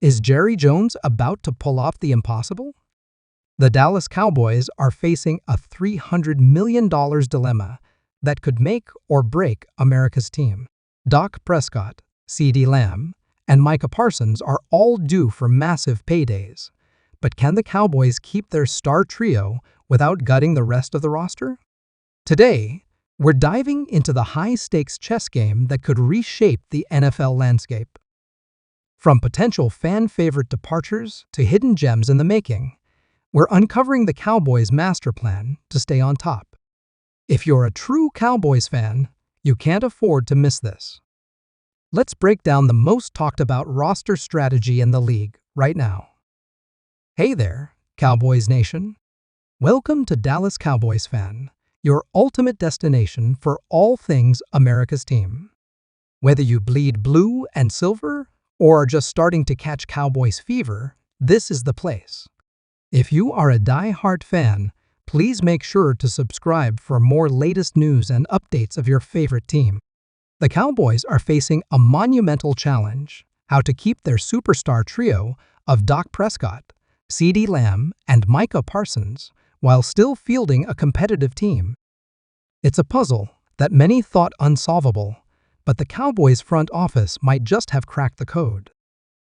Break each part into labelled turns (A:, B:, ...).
A: Is Jerry Jones about to pull off the impossible? The Dallas Cowboys are facing a $300 million dilemma that could make or break America's team. Dak Prescott, CeeDee Lamb, and Micah Parsons are all due for massive paydays. But can the Cowboys keep their star trio without gutting the rest of the roster? Today, we're diving into the high-stakes chess game that could reshape the NFL landscape. From potential fan-favorite departures to hidden gems in the making, we're uncovering the Cowboys' master plan to stay on top. If you're a true Cowboys fan, you can't afford to miss this. Let's break down the most talked-about roster strategy in the league right now. Hey there, Cowboys Nation. Welcome to Dallas Cowboys Fan, your ultimate destination for all things America's team. Whether you bleed blue and silver or are just starting to catch Cowboys fever, this is the place. If you are a die-hard fan, please make sure to subscribe for more latest news and updates of your favorite team. The Cowboys are facing a monumental challenge: how to keep their superstar trio of Dak Prescott, CeeDee Lamb, and Micah Parsons while still fielding a competitive team. It's a puzzle that many thought unsolvable, but the Cowboys' front office might just have cracked the code.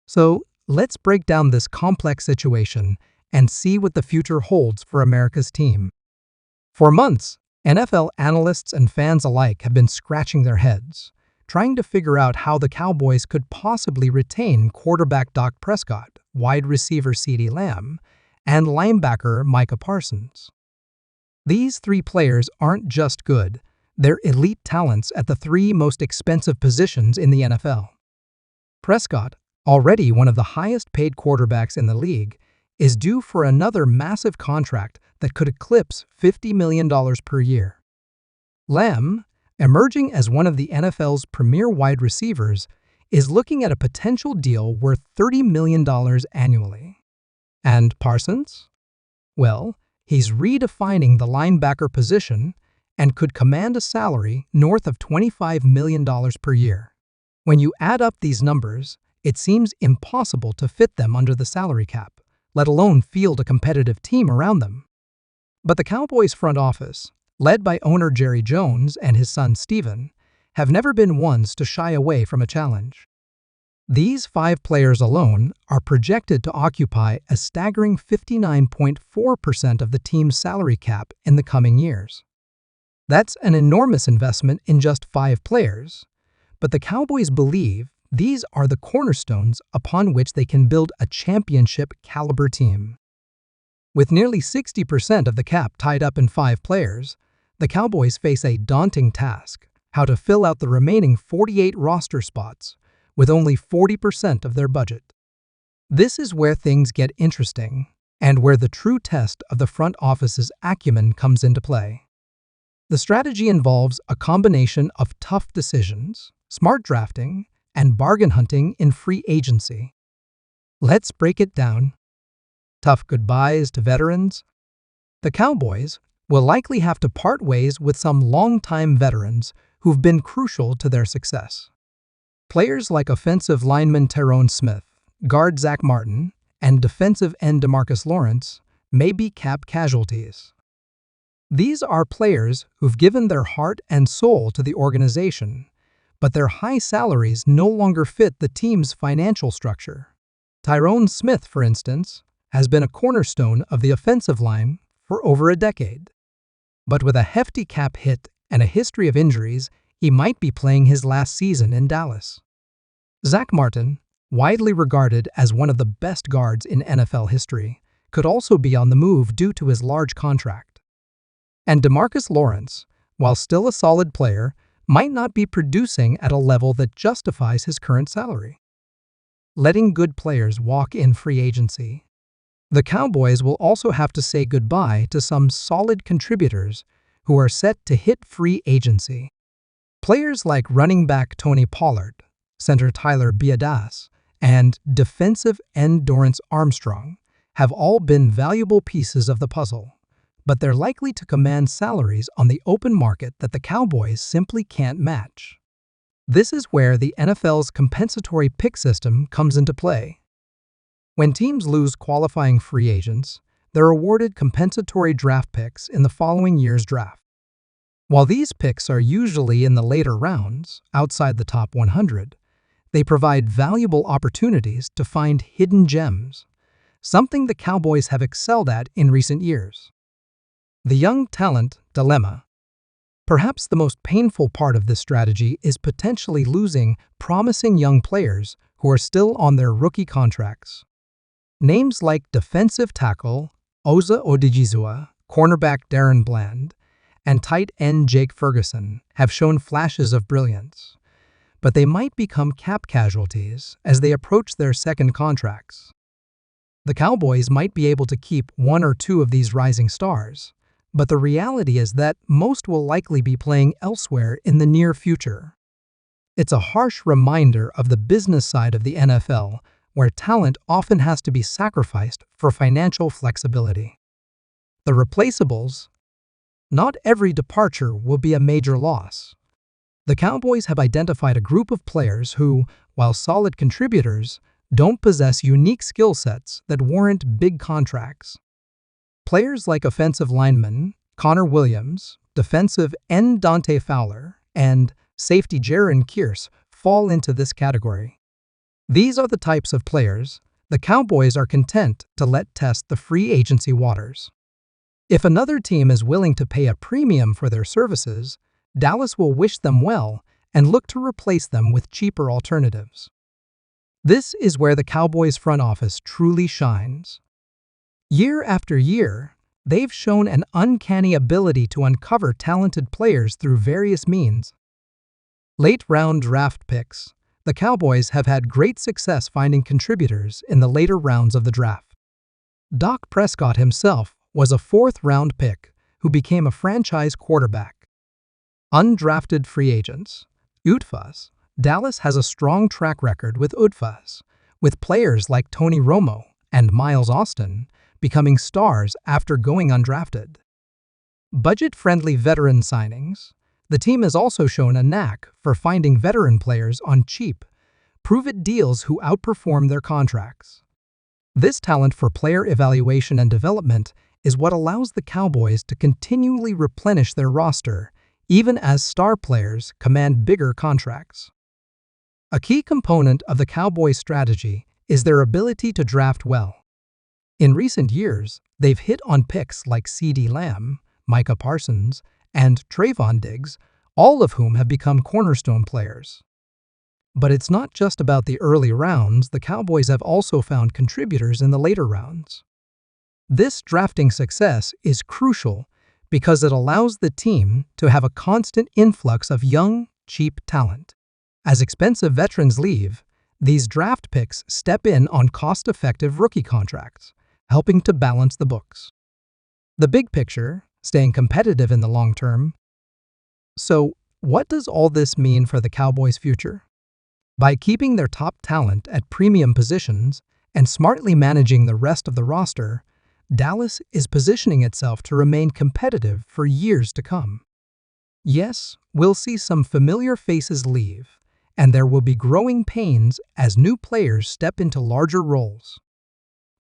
A: So, let's break down this complex situation and see what the future holds for America's team. For months, NFL analysts and fans alike have been scratching their heads, trying to figure out how the Cowboys could possibly retain quarterback Dak Prescott, wide receiver CeeDee Lamb, and linebacker Micah Parsons. These three players aren't just good, they're elite talents at the three most expensive positions in the NFL. Prescott, already one of the highest-paid quarterbacks in the league, is due for another massive contract that could eclipse $50 million per year. Lamb, emerging as one of the NFL's premier wide receivers, is looking at a potential deal worth $30 million annually. And Parsons? Well, he's redefining the linebacker position and could command a salary north of $25 million per year. When you add up these numbers, it seems impossible to fit them under the salary cap, let alone field a competitive team around them. But the Cowboys' front office, led by owner Jerry Jones and his son Steven, have never been ones to shy away from a challenge. These five players alone are projected to occupy a staggering 59.4% of the team's salary cap in the coming years. That's an enormous investment in just five players, but the Cowboys believe these are the cornerstones upon which they can build a championship-caliber team. With nearly 60% of the cap tied up in five players, the Cowboys face a daunting task: how to fill out the remaining 48 roster spots with only 40% of their budget. This is where things get interesting, and where the true test of the front office's acumen comes into play. The strategy involves a combination of tough decisions, smart drafting, and bargain hunting in free agency. Let's break it down. Tough goodbyes to veterans. The Cowboys will likely have to part ways with some longtime veterans who've been crucial to their success. Players like offensive lineman Tyron Smith, guard Zach Martin, and defensive end DeMarcus Lawrence may be cap casualties. These are players who've given their heart and soul to the organization, but their high salaries no longer fit the team's financial structure. Tyron Smith, for instance, has been a cornerstone of the offensive line for over a decade. But with a hefty cap hit and a history of injuries, he might be playing his last season in Dallas. Zach Martin, widely regarded as one of the best guards in NFL history, could also be on the move due to his large contract. And DeMarcus Lawrence, while still a solid player, might not be producing at a level that justifies his current salary. Letting good players walk in free agency. The Cowboys will also have to say goodbye to some solid contributors who are set to hit free agency. Players like running back Tony Pollard, center Tyler Biadasz, and defensive end Dorrance Armstrong have all been valuable pieces of the puzzle, but they're likely to command salaries on the open market that the Cowboys simply can't match. This is where the NFL's compensatory pick system comes into play. When teams lose qualifying free agents, they're awarded compensatory draft picks in the following year's draft. While these picks are usually in the later rounds, outside the top 100, they provide valuable opportunities to find hidden gems, something the Cowboys have excelled at in recent years. The young talent dilemma. Perhaps the most painful part of this strategy is potentially losing promising young players who are still on their rookie contracts. Names like defensive tackle Osa Odigizua, cornerback Darren Bland, and tight end Jake Ferguson have shown flashes of brilliance, but they might become cap casualties as they approach their second contracts. The Cowboys might be able to keep one or two of these rising stars, but the reality is that most will likely be playing elsewhere in the near future. It's a harsh reminder of the business side of the NFL, where talent often has to be sacrificed for financial flexibility. The replaceables. Not every departure will be a major loss. The Cowboys have identified a group of players who, while solid contributors, don't possess unique skill sets that warrant big contracts. Players like offensive lineman Connor Williams, defensive end Dante Fowler, and safety Jaron Kearse fall into this category. These are the types of players the Cowboys are content to let test the free agency waters. If another team is willing to pay a premium for their services, Dallas will wish them well and look to replace them with cheaper alternatives. This is where the Cowboys front office truly shines. Year after year, they've shown an uncanny ability to uncover talented players through various means. Late-round draft picks. The Cowboys have had great success finding contributors in the later rounds of the draft. Dak Prescott himself was a fourth-round pick who became a franchise quarterback. Undrafted free agents. UDFAs. Dallas has a strong track record with UDFAs, with players like Tony Romo and Miles Austin becoming stars after going undrafted. Budget-friendly veteran signings. The team has also shown a knack for finding veteran players on cheap, prove-it deals who outperform their contracts. This talent for player evaluation and development is what allows the Cowboys to continually replenish their roster, even as star players command bigger contracts. A key component of the Cowboys' strategy is their ability to draft well. In recent years, they've hit on picks like CeeDee Lamb, Micah Parsons, and Trayvon Diggs, all of whom have become cornerstone players. But it's not just about the early rounds. The Cowboys have also found contributors in the later rounds. This drafting success is crucial because it allows the team to have a constant influx of young, cheap talent. As expensive veterans leave, these draft picks step in on cost-effective rookie contracts, helping to balance the books. The big picture, staying competitive in the long term. So, what does all this mean for the Cowboys' future? By keeping their top talent at premium positions and smartly managing the rest of the roster, Dallas is positioning itself to remain competitive for years to come. Yes, we'll see some familiar faces leave, and there will be growing pains as new players step into larger roles.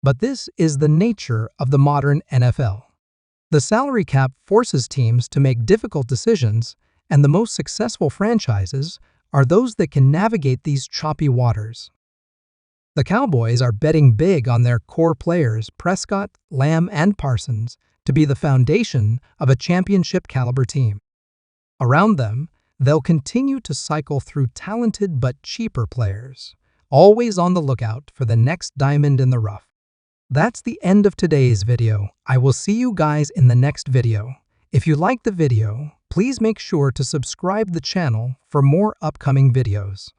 A: But this is the nature of the modern NFL. The salary cap forces teams to make difficult decisions, and the most successful franchises are those that can navigate these choppy waters. The Cowboys are betting big on their core players, Prescott, Lamb, and Parsons, to be the foundation of a championship-caliber team. Around them, they'll continue to cycle through talented but cheaper players, always on the lookout for the next diamond in the rough. That's the end of today's video. I will see you guys in the next video. If you liked the video, please make sure to subscribe the channel for more upcoming videos.